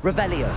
Revelio.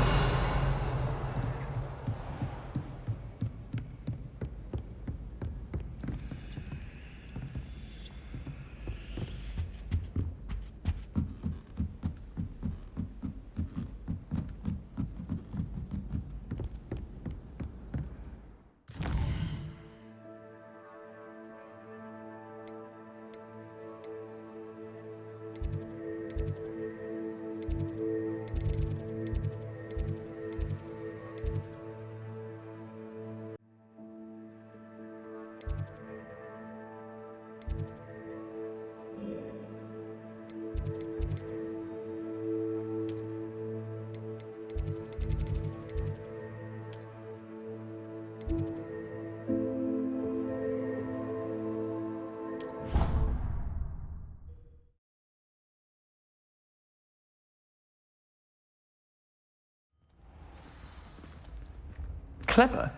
Clever?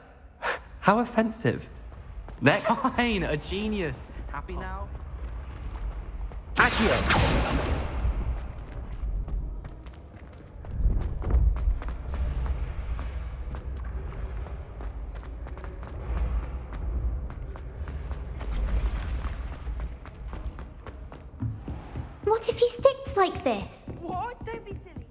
How offensive. Next. Fine, a genius. Happy now? Accio. What if he sticks like this? What? Don't be silly.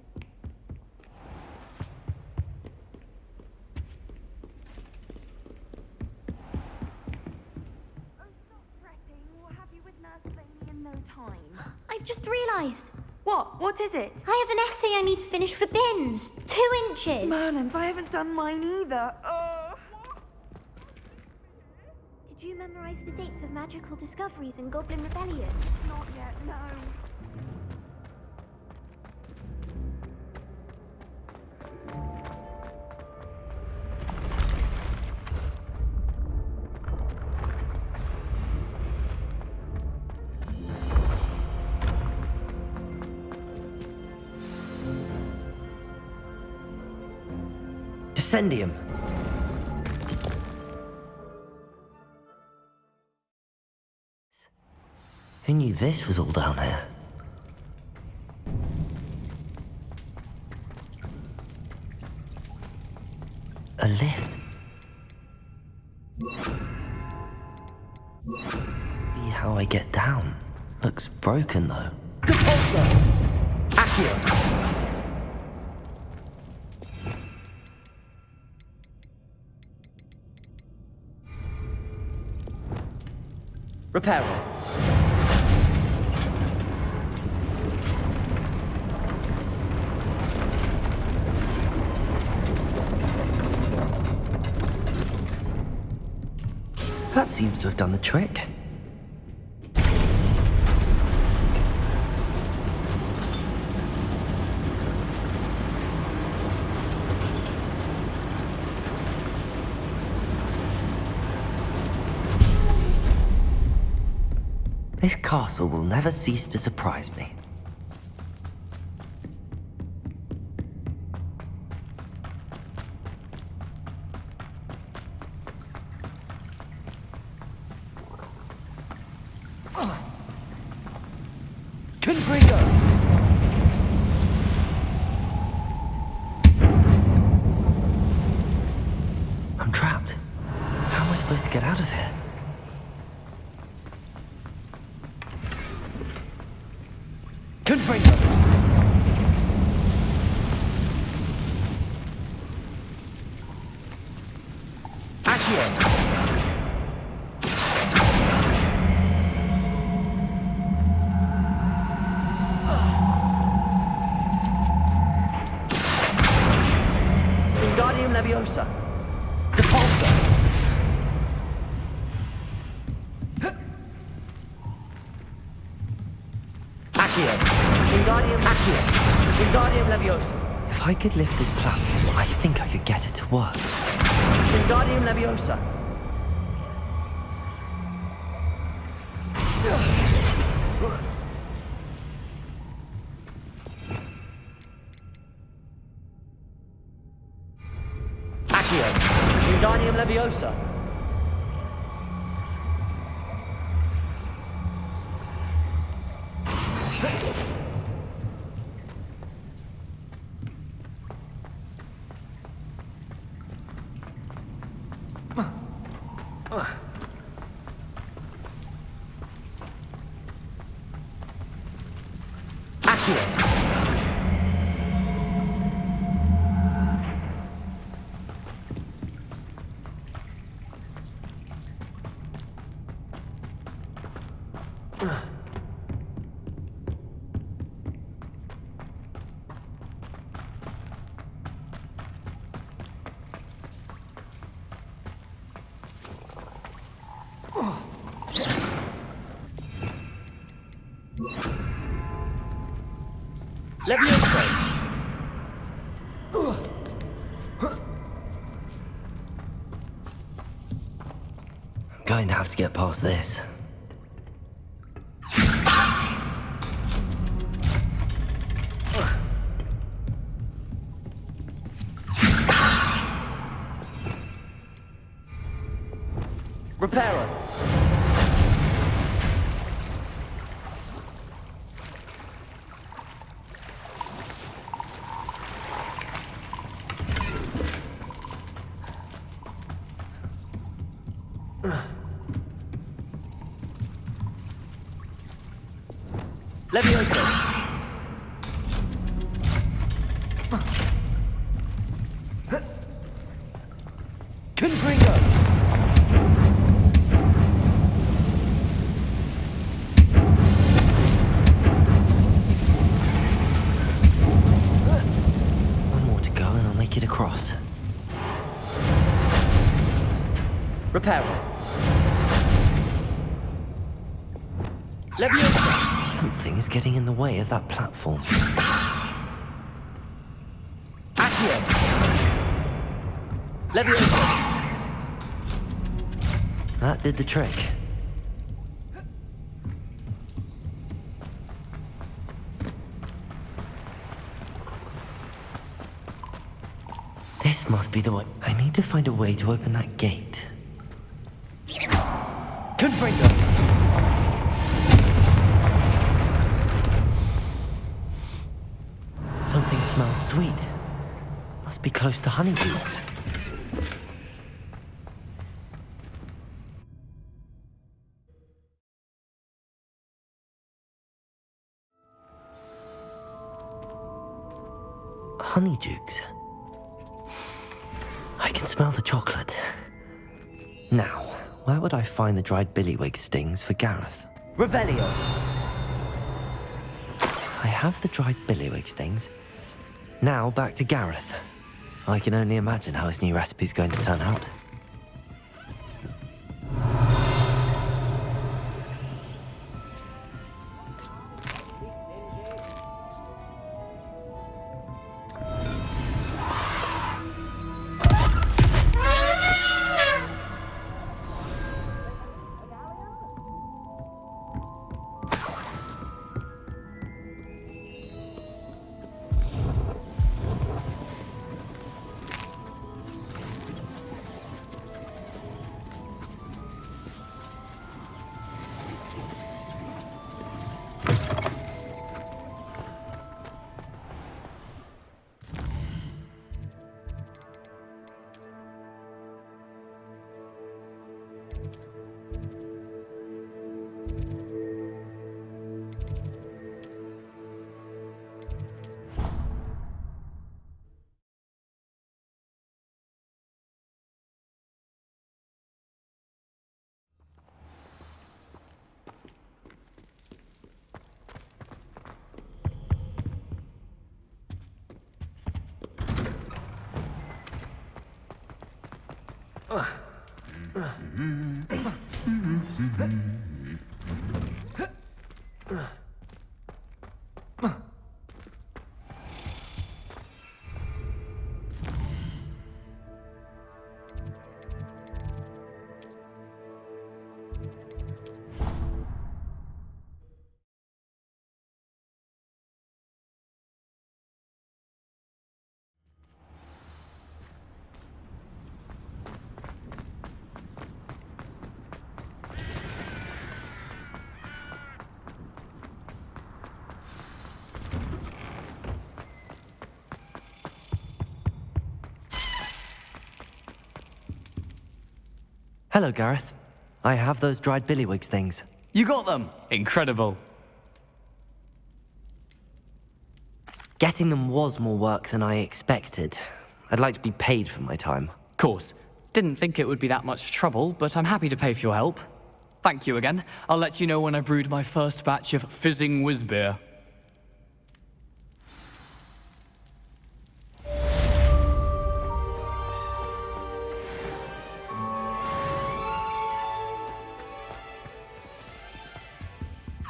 Oh, stop fretting. We'll have you with Nurse Laney in no time. I've just realised. What? What is it? I have an essay I need to finish for bins. 2 inches. Merlins, I haven't done mine either. Did you memorise the dates of magical discoveries and Goblin Rebellion? Not yet, no. Descendium. Who knew this was all down here? A lift. Be how I get down. Looks broken though. Repulsor! Accio! Repair it. That seems to have done the trick. This castle will never cease to surprise me. Confringo! I'm trapped. How am I supposed to get out of here? Confringo! Accio! Wingardium Leviosa! Depulsor! Accio! Wingardium Accio! Wingardium Leviosa! If I could lift this platform, I think I could get it to work. Wingardium Leviosa! Accio! Wingardium Leviosa! Accio. Levioso! I'm going to have to get past this. Reparo! Levioso! Confringo! One more to go and I'll make it across. Reparo! Leviosa! Something is getting in the way of that platform. Accio! Leviosa! That did the trick. This must be the way. I need to find a way to open that gate. Confringo! Something smells sweet. Must be close to honeydews. Honeydukes. I can smell the chocolate. Now, where would I find the dried billywig stings for Gareth? Revelio! I have the dried billywig stings. Now back to Gareth. I can only imagine how his new recipe's going to turn out. Hello, Gareth. I have those dried billywig things. You got them? Incredible. Getting them was more work than I expected. I'd like to be paid for my time. Course. Didn't think it would be that much trouble, but I'm happy to pay for your help. Thank you again. I'll let you know when I've brewed my first batch of fizzing whiz beer.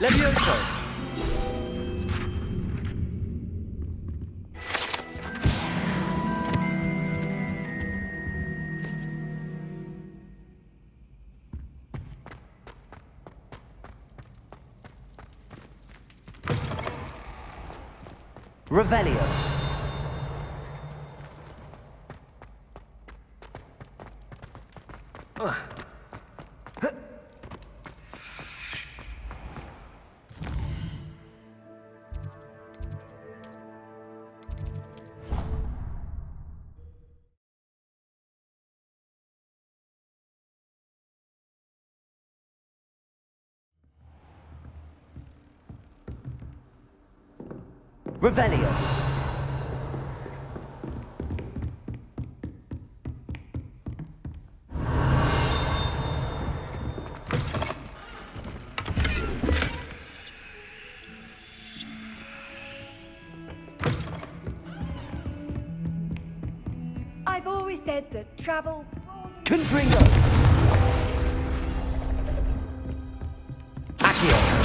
Levioso! Revelio. Revelio. I've always said that travel... Confringo. Accio.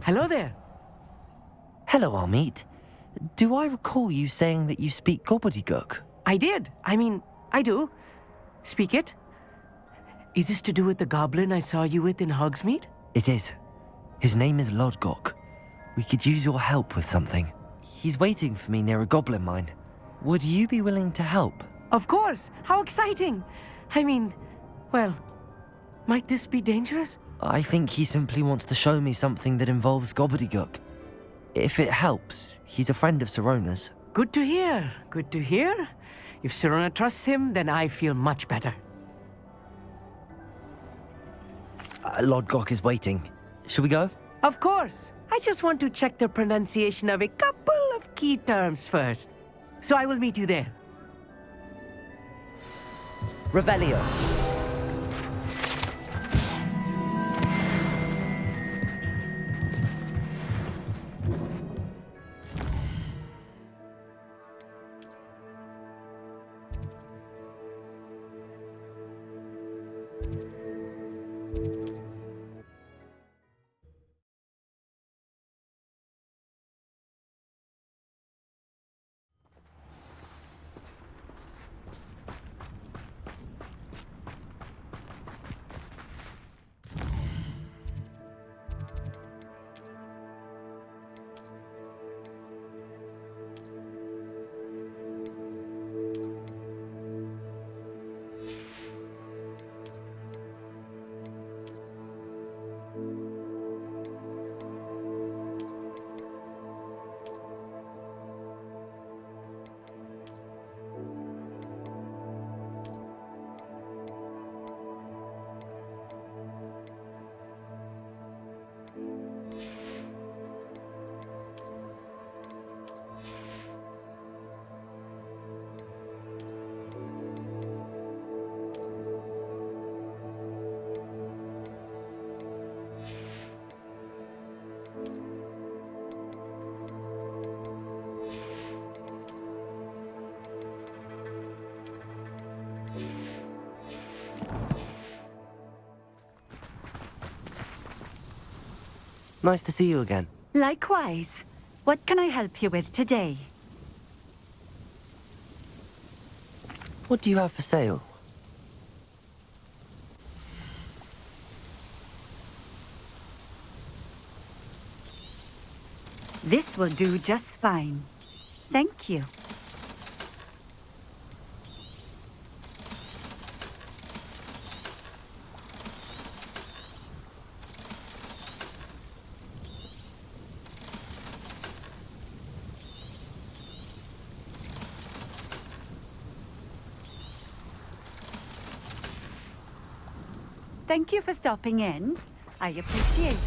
Hello there. Hello, Amit. Do I recall you saying that you speak gobbledygook? I did. I do. Speak it. Is this to do with the goblin I saw you with in Hogsmeade? It is. His name is Lodgok. We could use your help with something. He's waiting for me near a goblin mine. Would you be willing to help? Of course. How exciting. Well, might this be dangerous? I think he simply wants to show me something that involves gobbledygook. If it helps, he's a friend of Sirona's. Good to hear. Good to hear. If Sirona trusts him, then I feel much better. Lodgok is waiting. Shall we go? Of course. I just want to check the pronunciation of a couple of key terms first. So I will meet you there. Revelio. Nice to see you again. Likewise. What can I help you with today? What do you have for sale? This will do just fine. Thank you. Thank you for stopping in. I appreciate it.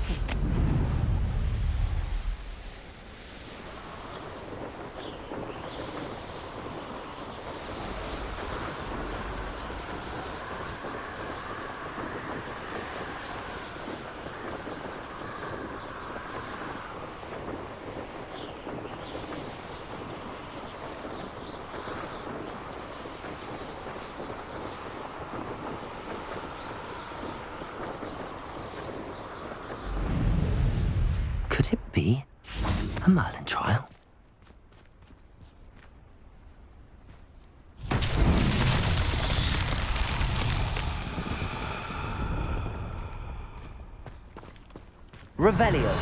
Could it be a Merlin trial? Revelio.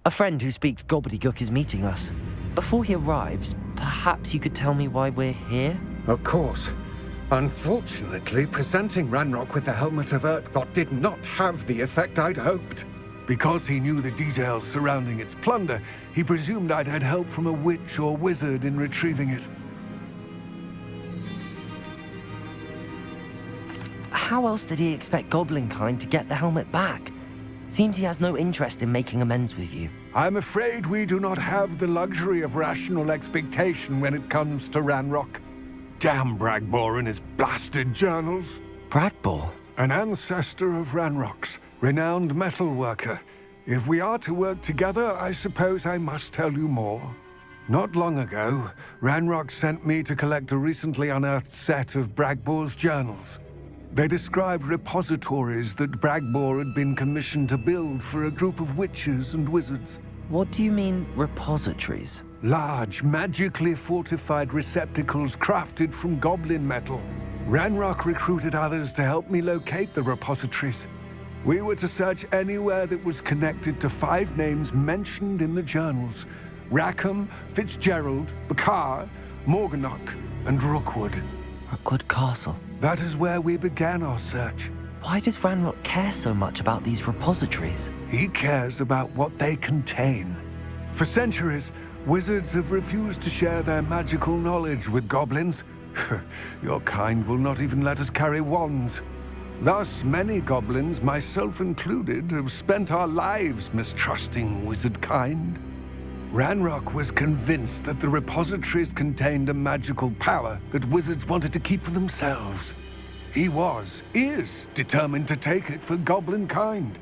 A friend who speaks gobbledygook is meeting us. Before he arrives, perhaps you could tell me why we're here? Of course. Unfortunately, presenting Ranrock with the Helmet of Urtkot did not have the effect I'd hoped. Because he knew the details surrounding its plunder, he presumed I'd had help from a witch or wizard in retrieving it. How else did he expect Goblinkind to get the helmet back? Seems he has no interest in making amends with you. I'm afraid we do not have the luxury of rational expectation when it comes to Ranrock. Damn Bragbor and his blasted journals. Bragbor? An ancestor of Ranrock's, renowned metal worker. If we are to work together, I suppose I must tell you more. Not long ago, Ranrock sent me to collect a recently unearthed set of Bragbor's journals. They described repositories that Bragbor had been commissioned to build for a group of witches and wizards. What do you mean, repositories? Large, magically fortified receptacles crafted from goblin metal. Ranrock recruited others to help me locate the repositories. We were to search anywhere that was connected to 5 names mentioned in the journals: Rackham, Fitzgerald, Bakar, Morganach, and Rookwood. Rookwood Castle. That is where we began our search. Why does Ranrock care so much about these repositories? He cares about what they contain. For centuries, wizards have refused to share their magical knowledge with goblins. Your kind will not even let us carry wands. Thus, many goblins, myself included, have spent our lives mistrusting wizard kind. Ranrock was convinced that the repositories contained a magical power that wizards wanted to keep for themselves. He is determined to take it for goblin kind.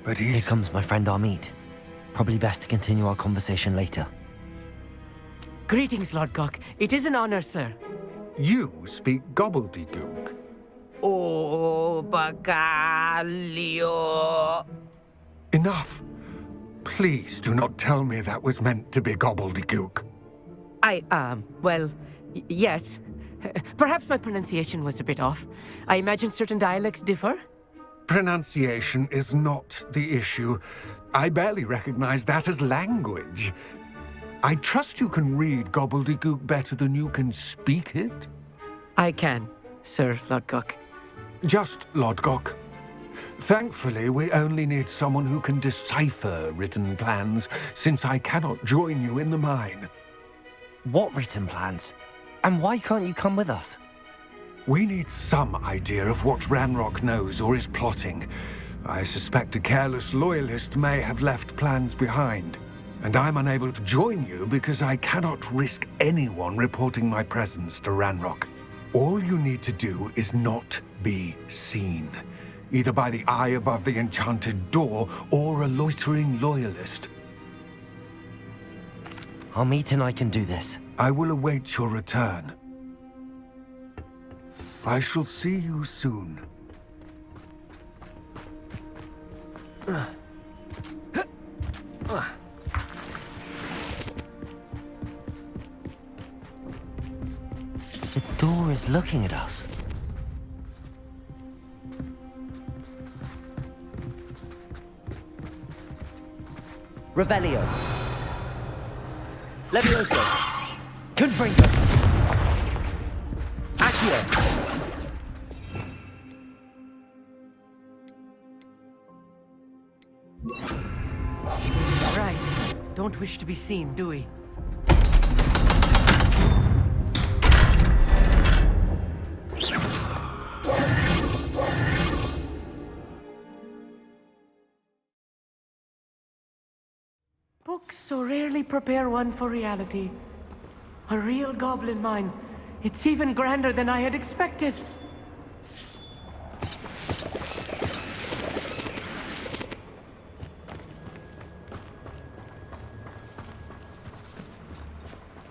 But Here comes my friend Amit. Probably best to continue our conversation later. Greetings, Lodgok. It is an honor, sir. You speak gobbledygook. Oh, Bagalio. Enough. Please do not tell me that was meant to be gobbledygook. Well, yes. Perhaps my pronunciation was a bit off. I imagine certain dialects differ? Pronunciation is not the issue. I barely recognize that as language. I trust you can read gobbledygook better than you can speak it? I can, Sir Lodgok. Just Lodgok. Thankfully, we only need someone who can decipher written plans, since I cannot join you in the mine. What written plans? And why can't you come with us? We need some idea of what Ranrock knows or is plotting. I suspect a careless loyalist may have left plans behind. And I'm unable to join you because I cannot risk anyone reporting my presence to Ranrock. All you need to do is not be seen, either by the eye above the enchanted door or a loitering loyalist. Amit and I can do this. I will await your return. I shall see you soon. The door is looking at us. Revelio. Levioso. Confringo. Accio. Right. Don't wish to be seen, do we? Books so rarely prepare one for reality. A real goblin mine. It's even grander than I had expected.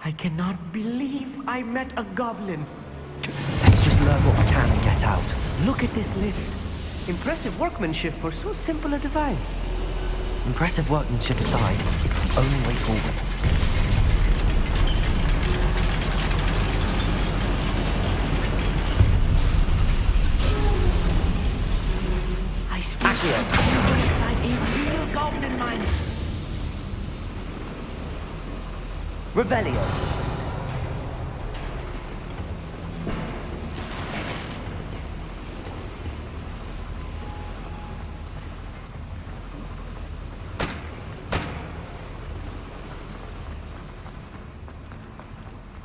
I cannot believe I met a goblin. Let's just learn what we can and get out. Look at this lift. Impressive workmanship for so simple a device. Impressive workmanship aside, it's the only way forward. I still feel we're inside a real goblin mine. Revelio.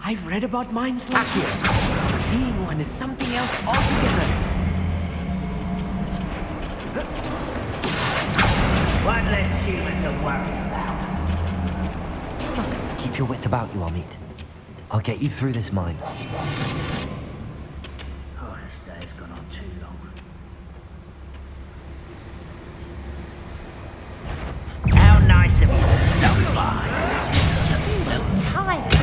I've read about mines like this. Seeing one is something else altogether. One less human to worry about. Keep your wits about you, Amit. I'll get you through this mine. Oh, this day's gone on too long. How nice of you to stop by. I'm tired.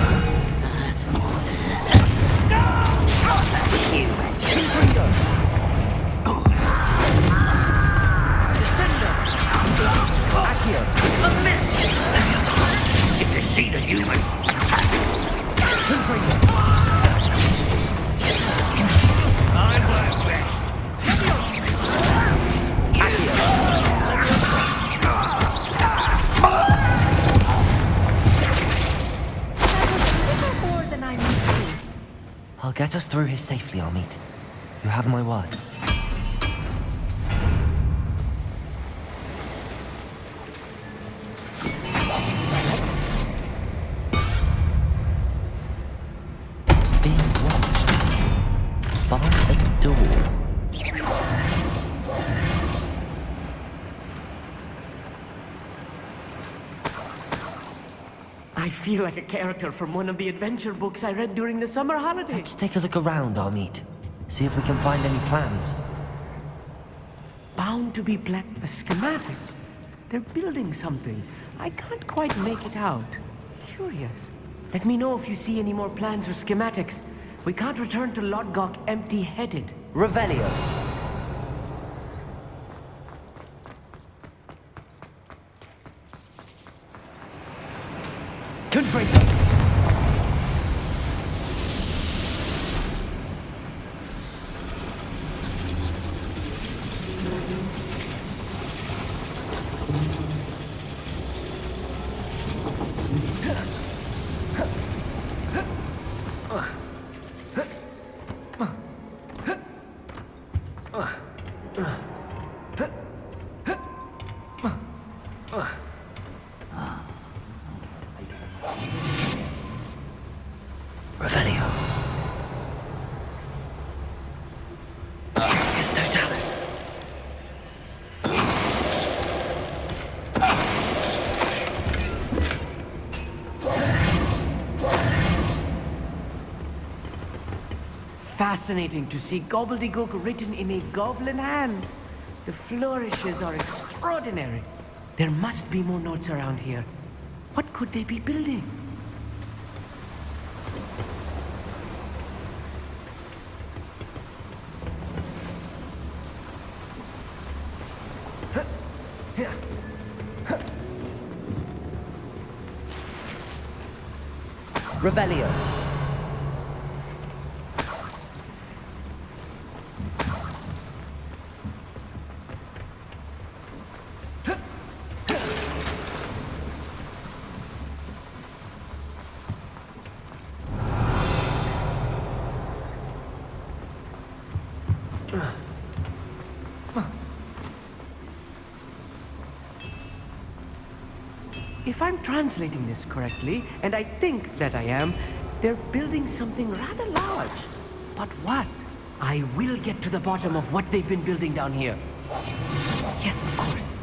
If they see the human, attack! I work best. More than I need to. I'll get us through here safely, Amit. You have my word. Being watched by a door. I feel like a character from one of the adventure books I read during the summer holidays. Let's take a look around, Amit. See if we can find any plans. Bound to be a schematic. They're building something. I can't quite make it out. Curious. Let me know if you see any more plans or schematics. We can't return to Lodgok empty-headed. Revelio. Confringo. Revelio. It's Totalis. Fascinating to see gobbledygook written in a goblin hand. The flourishes are extraordinary. There must be more notes around here. What could they be building? Revelio. If I'm translating this correctly, and I think that I am, they're building something rather large. But what? I will get to the bottom of what they've been building down here. Yes, of course.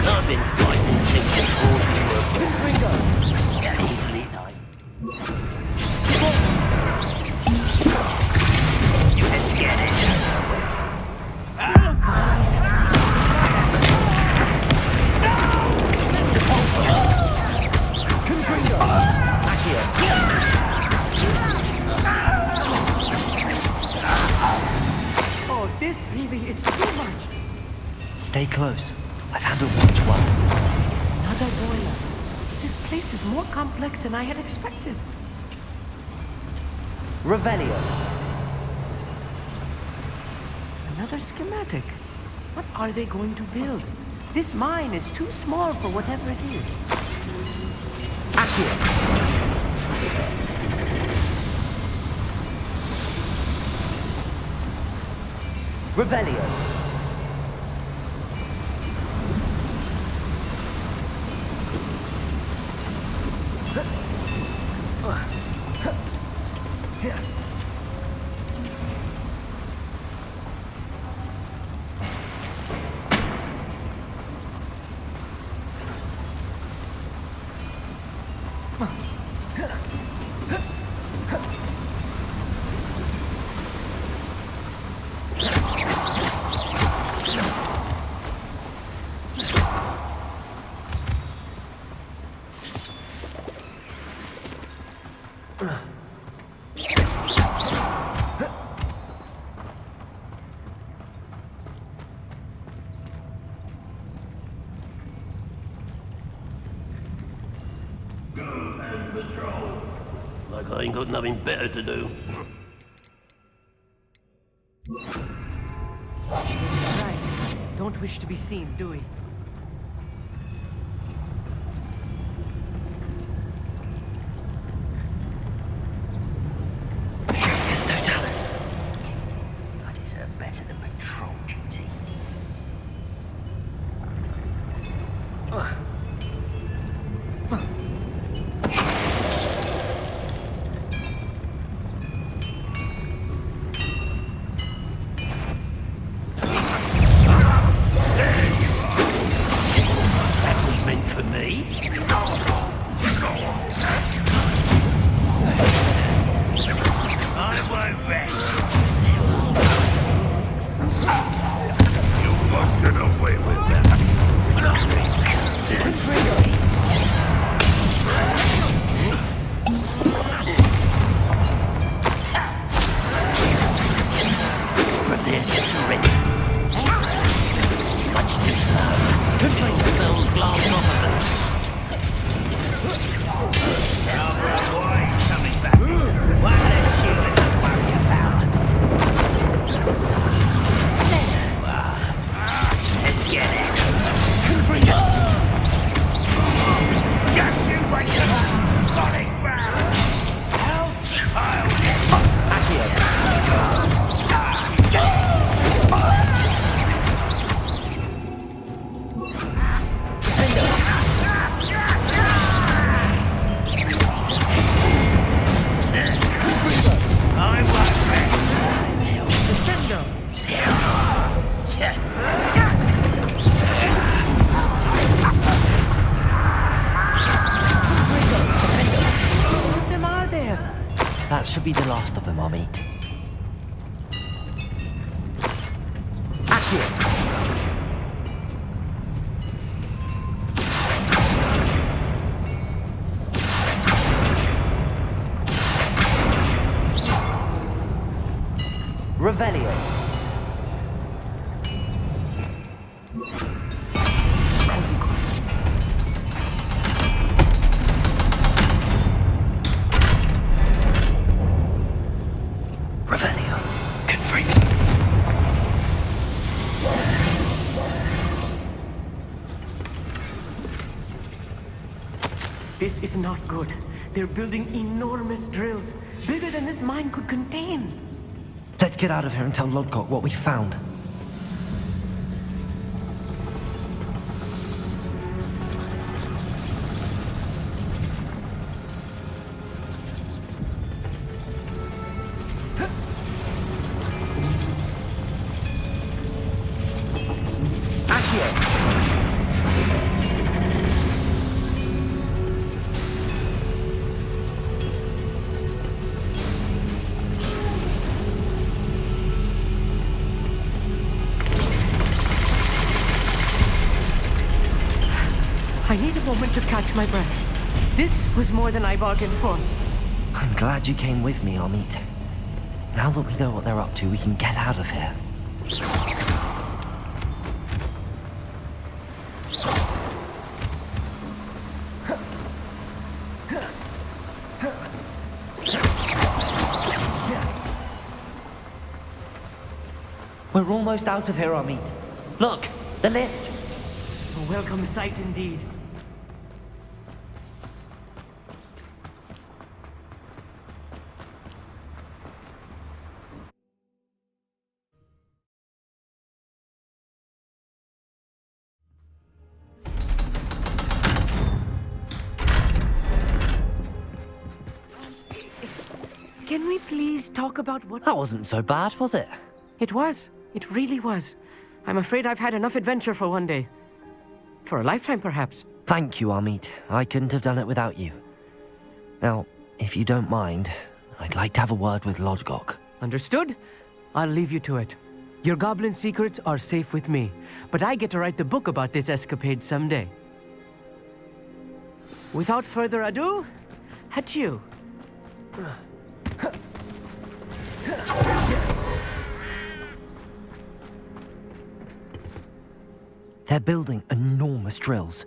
I've been fighting since before you were born. Easily done. Let's get it over with. Oh, this really is too much. Stay close. I've handled watch once. Another boiler. This place is more complex than I had expected. Revelio. Another schematic. What are they going to build? This mine is too small for whatever it is. Accio. Revelio. Patrol. Like I ain't got nothing better to do. Right. Don't wish to be seen, do we? Yes, Totalis. I deserve better than patrol duty. Those glass off of them. Coming back. One less human to worry about. There you are. Let's get it. Just you wait till solid ground. How childish. That should be the last of them, Amit. Accio! Revelio. This is not good. They're building enormous drills, bigger than this mine could contain. Let's get out of here and tell Lodgok what we found. I need a moment to catch my breath. This was more than I bargained for. I'm glad you came with me, Amit. Now that we know what they're up to, we can get out of here. We're almost out of here, Amit. Look, the lift. A welcome sight indeed. Can we please talk about what... That wasn't so bad, was it? It was. It really was. I'm afraid I've had enough adventure for one day. For a lifetime, perhaps. Thank you, Amit. I couldn't have done it without you. Now, if you don't mind, I'd like to have a word with Lodgok. Understood? I'll leave you to it. Your goblin secrets are safe with me, but I get to write the book about this escapade someday. Without further ado, adieu. They're building enormous drills.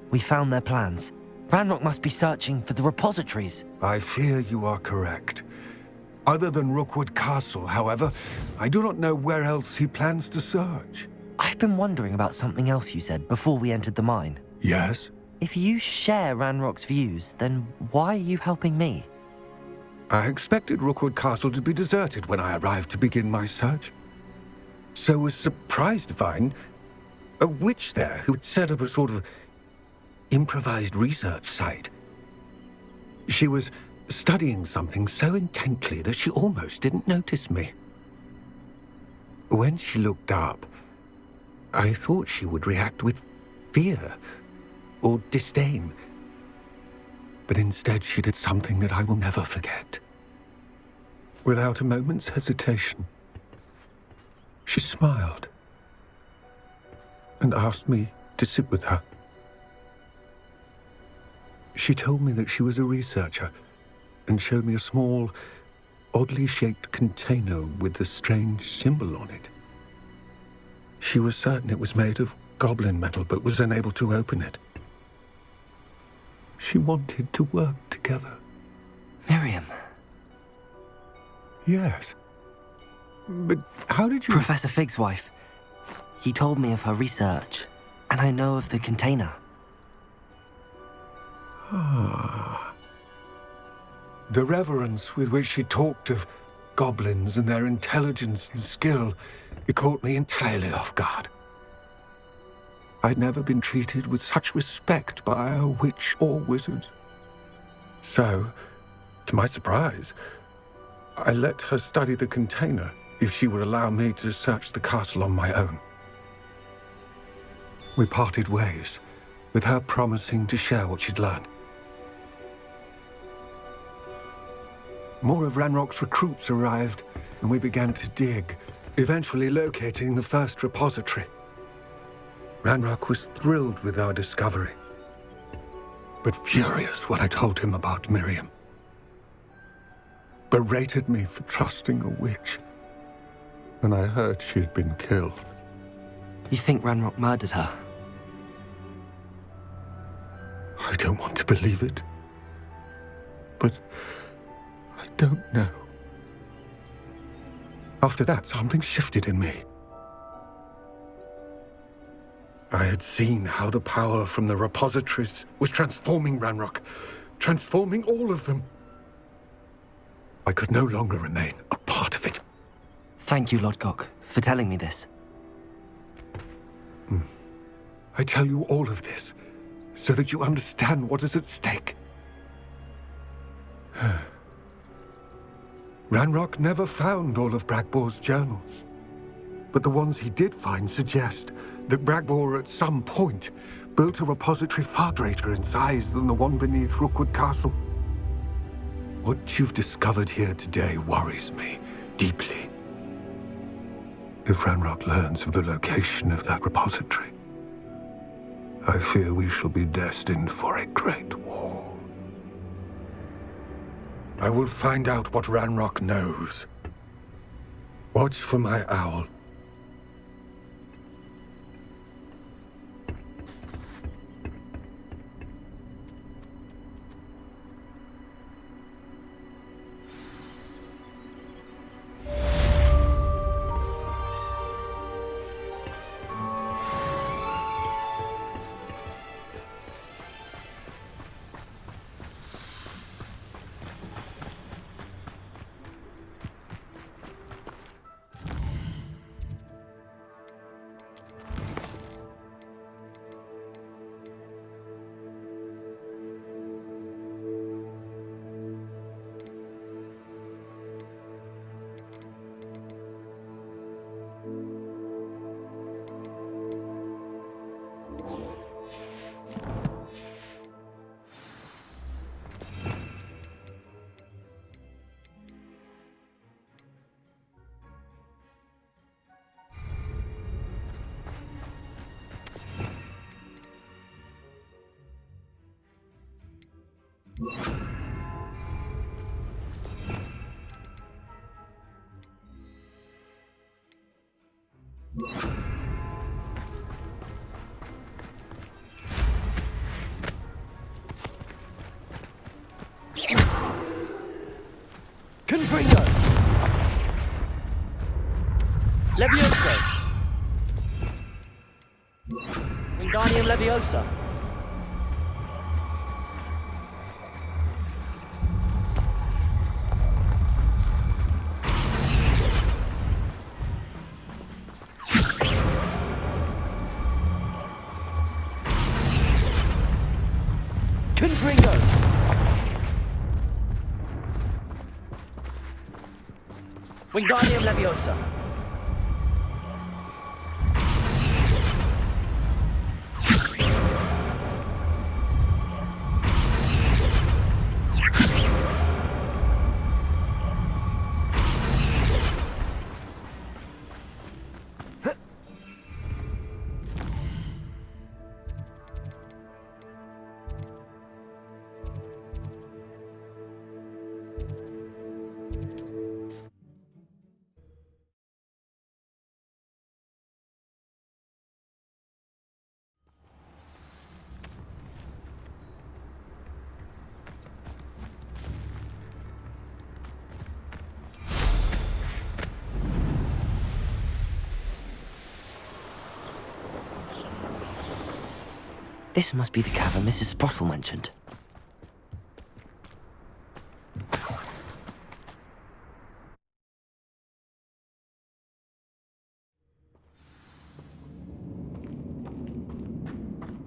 We found their plans. Ranrock must be searching for the repositories. I fear you are correct. Other than Rookwood Castle, however, I do not know where else he plans to search. I've been wondering about something else you said before we entered the mine. Yes? If you share Ranrock's views, then why are you helping me? I expected Rookwood Castle to be deserted when I arrived to begin my search. So was surprised to find a witch there who had set up a sort of improvised research site. She was studying something so intently that she almost didn't notice me. When she looked up, I thought she would react with fear or disdain. But instead she did something that I will never forget. Without a moment's hesitation, she smiled and asked me to sit with her. She told me that she was a researcher and showed me a small, oddly shaped container with a strange symbol on it. She was certain it was made of goblin metal but was unable to open it. She wanted to work together. Miriam. Yes. But how did you... Professor Fig's wife. He told me of her research, and I know of the container. Ah. The reverence with which she talked of goblins and their intelligence and skill, it caught me entirely off guard. I'd never been treated with such respect by a witch or wizard. So, to my surprise, I let her study the container if she would allow me to search the castle on my own. We parted ways, with her promising to share what she'd learned. More of Ranrock's recruits arrived, and we began to dig, eventually locating the first repository. Ranrock was thrilled with our discovery, but furious when I told him about Miriam. Berated me for trusting a witch when I heard she had been killed. You think Ranrock murdered her? I don't want to believe it, but I don't know. After that, something shifted in me. I had seen how the power from the repositories was transforming Ranrock, transforming all of them. I could no longer remain a part of it. Thank you, Lodgok, for telling me this. I tell you all of this so that you understand what is at stake. Ranrock never found all of Bragbor's journals, but the ones he did find suggest that Bragbor at some point built a repository far greater in size than the one beneath Rookwood Castle. What you've discovered here today worries me deeply. If Ranrock learns of the location of that repository, I fear we shall be destined for a great war. I will find out what Ranrock knows. Watch for my owl. Confringo! Levioso! Wingardium Leviosa! Confringo! Wingardium Leviosa! This must be the cavern Mrs. Sprottle mentioned.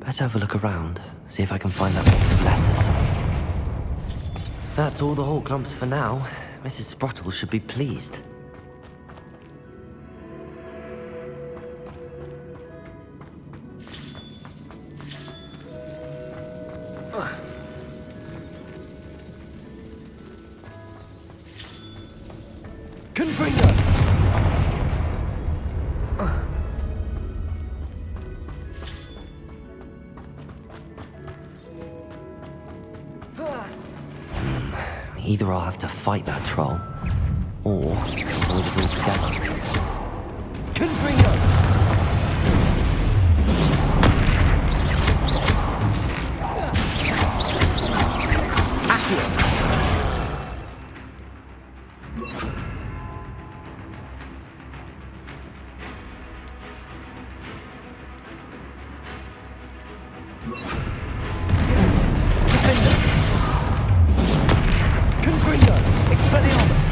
Better have a look around, see if I can find that box of letters. That's all the whole clumps for now. Mrs. Sprottle should be pleased. Confringo! Either I'll have to fight that troll, or avoid it altogether. Confringo! Accio! Confringo! Expelliarmus!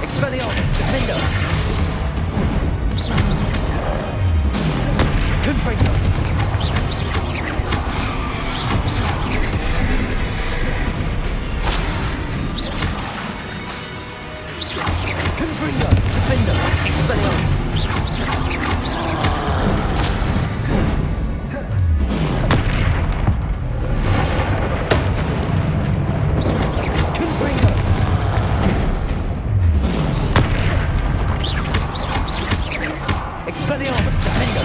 Expelliarmus! Defendo! Confringo! Confringo! Defendo! Expelliarmus! Confringo! Expelliarmus! Defendo!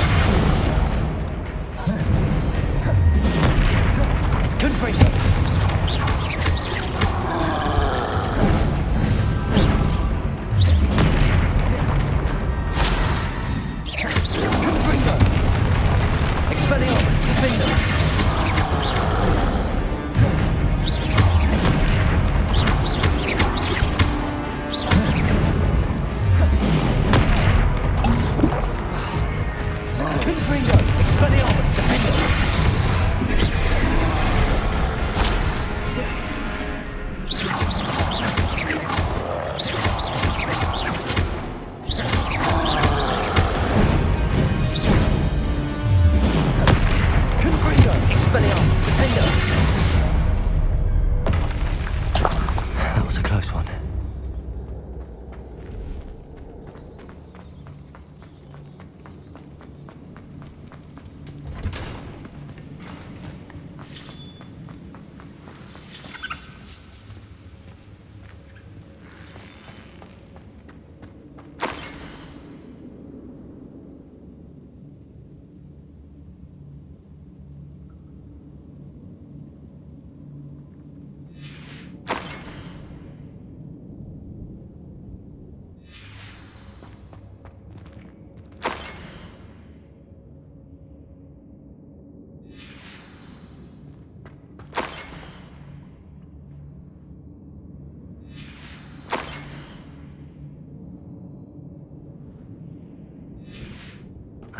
Confringo! Confringo! Expelliarmus! Defendo! Confringo! Expelliarmus! Defendo! Confringo! Expelliarmus! Defendo! That was a close one.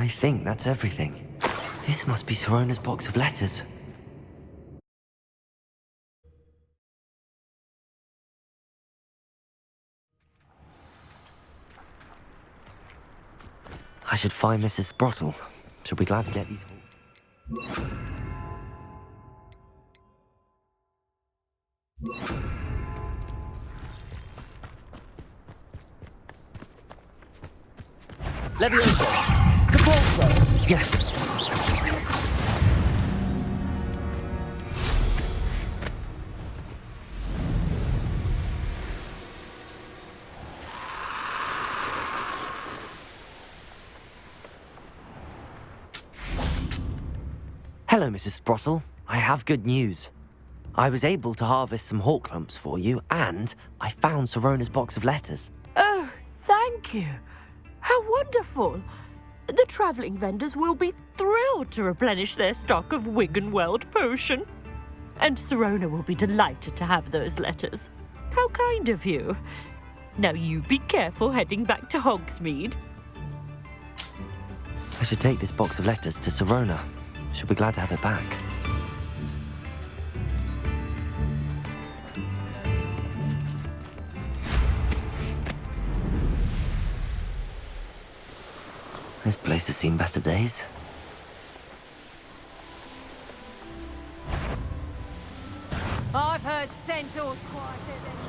I think that's everything. This must be Sorona's box of letters. I should find Mrs. Sprottle. She'll be glad to get these... Levioso! Capolso! Yes! Hello, Mrs. Sprottle. I have good news. I was able to harvest some hawk lumps for you, and I found Sorona's box of letters. Oh, thank you. How wonderful. The travelling vendors will be thrilled to replenish their stock of Wiggenweld potion. And Sirona will be delighted to have those letters. How kind of you. Now you be careful heading back to Hogsmeade. I should take this box of letters to Sirona. She'll be glad to have it back. This place has seen better days. I've heard centaurs quieter than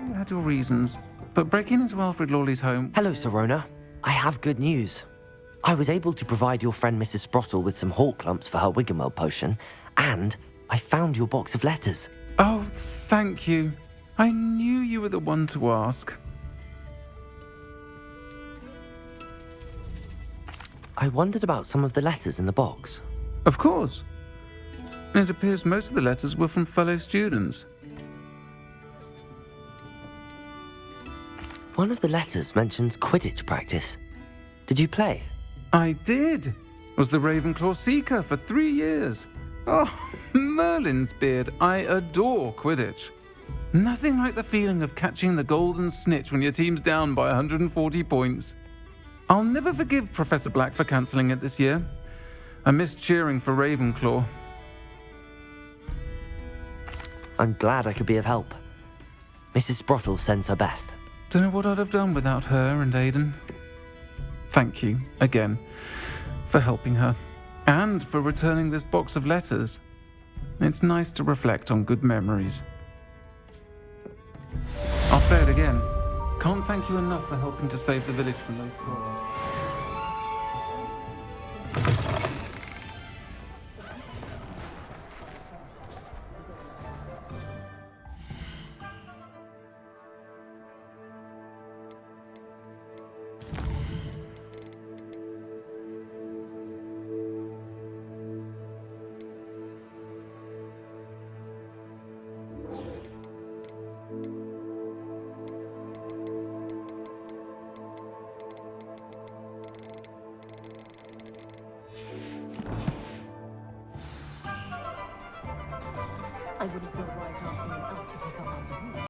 You had your reasons, but breaking into Alfred Lawley's home... Hello, Sirona. I have good news. I was able to provide your friend Mrs. Sprottle with some hawk lumps for her Wiggenweld potion, and I found your box of letters. Oh, thank you. I knew you were the one to ask. I wondered about some of the letters in the box. Of course. It appears most of the letters were from fellow students. One of the letters mentions Quidditch practice. Did you play? I did. Was the Ravenclaw Seeker for 3 years. Oh, Merlin's beard. I adore Quidditch. Nothing like the feeling of catching the golden snitch when your team's down by 140 points. I'll never forgive Professor Black for cancelling it this year. I missed cheering for Ravenclaw. I'm glad I could be of help. Mrs. Sprottle sends her best. Don't know what I'd have done without her and Aidan. Thank you, again, for helping her. And for returning this box of letters. It's nice to reflect on good memories. I'll say it again. Can't thank you enough for helping to save the village from those trolls. I wouldn't know why